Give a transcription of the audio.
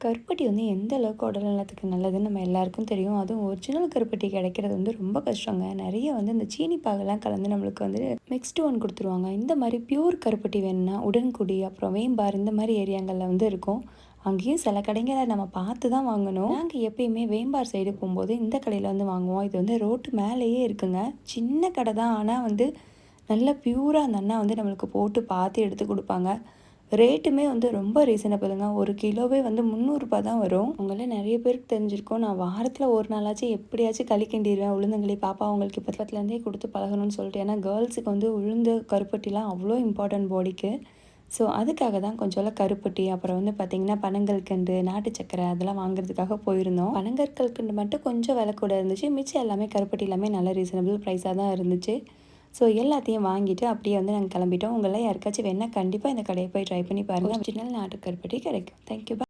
கருப்பட்டி வந்து எந்த அளவுக்கு உடல் நலத்துக்கு நல்லதுன்னு நம்ம எல்லாருக்கும் தெரியும். அதுவும் ஒரிஜினல் கருப்பட்டி கிடைக்கிறது வந்து ரொம்ப கஷ்டங்க. நெறைய வந்து இந்த சீனி பாகெல்லாம் கலந்து நம்மளுக்கு வந்து மிக்ஸ்டு ஒன் குடுத்துருவாங்க. இந்த மாரி பியூர் கருப்பட்டி வேணும்னா உடன்குடி, அப்புறம் வேம்பார் இந்த மாரி ஏரியாங்கள்ல வந்து இருக்கும். அங்கேயும் சில கடைங்கள நம்ம பார்த்து தான் வாங்கணும். நாங்க எப்பயுமே வேம்பார் சைடு போம்போது இந்த கடையில வந்து வாங்குவோம். இது வந்து ரோட்டு மேலேயே இருக்குங்க. சின்ன கடை தான். ஆனா வந்து நல்ல பியூரா அந்த அண்ணா வந்து நம்மளுக்கு போட்டு பார்த்து எடுத்து குடுப்பாங்க. ரேட்டுமே வந்து ரொம்ப ரீசனபிளுங்க. 1 கிலோவே வந்து ரூ. 300 தான் வரும். உங்கள நெறைய பேருக்கு தெரிஞ்சிருக்கும். நான் வாரத்தில ஒரு நாளாச்சும் எப்படியாச்சும் களி கிண்டிருவேன். உளுந்தங்களி பாப்பா அவங்களுக்கு இப்பத்துலேருந்தே குடுத்து பழகணும்னு சொல்லிட்டு. ஏன்னா கேர்ள்ஸுக்கு வந்து உளுந்து, கருப்பட்டிலாம் அவ்வளோ இம்பார்ட்டன்ட் பாடிக்கு. ஸோ அதுக்காக தான் கொஞ்சோலாம் கருப்பட்டி, அப்புறம் வந்து பார்த்திங்கன்னா பனங்கல்கண்டு, நாட்டு சர்க்கரை அதெல்லாம் வாங்குறதுக்காக போயிருந்தோம். பனங்கற்கல்கண்டு மட்டும் கொஞ்சம் விலை கூட இருந்துச்சு. மிச்சம் எல்லாமே கருப்பட்டி எல்லாமே நல்ல ரீசனபிள் ப்ரைஸாக தான் இருந்துச்சு. ஸோ எல்லாத்தையும் வாங்கிட்டு அப்படியே வந்து நாங்க கிளம்பிட்டோம். உங்கள யாருக்காச்சும் வேணுனா கண்டிப்பா இந்த கடைய போய் ட்ரை பண்ணி பாருங்க. ஒரிஜினல் நாட்டு கருப்பட்டி கிடைக்கும். Thank you.